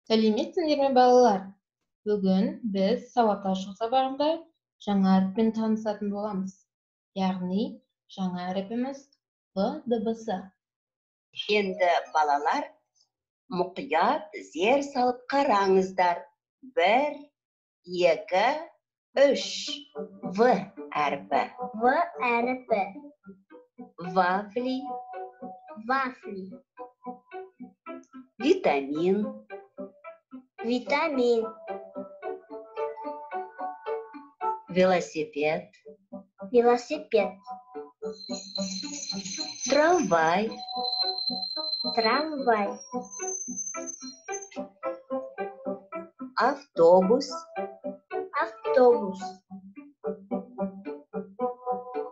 Сәлеметсіңдер ме балалар? Бүгін біз сауатташу сабағында жаңа әріппен танысатын боламыз. Яғни жаңа әріпіміз В дыбысы. Енді балалар мұқият зер салып қараңыздар. 1, 2, 3. В әріпі. В әріпі. Вафли, Вафли. витамин, Витамин. велосипед, Велосипед. трамвай, Трамвай. автобус, Автобус.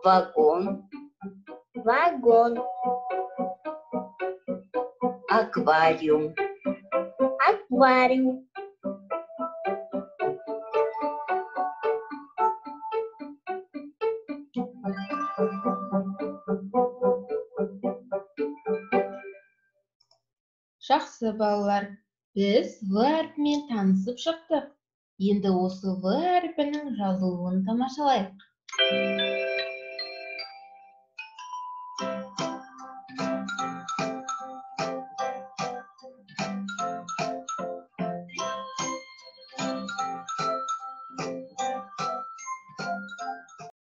вагон, Вагон. аквариум, Аквариум. Жақсы балалар, біз В әріпімен танысып шықтық. Енді осы В әріпінің жазылуын тамашалайық.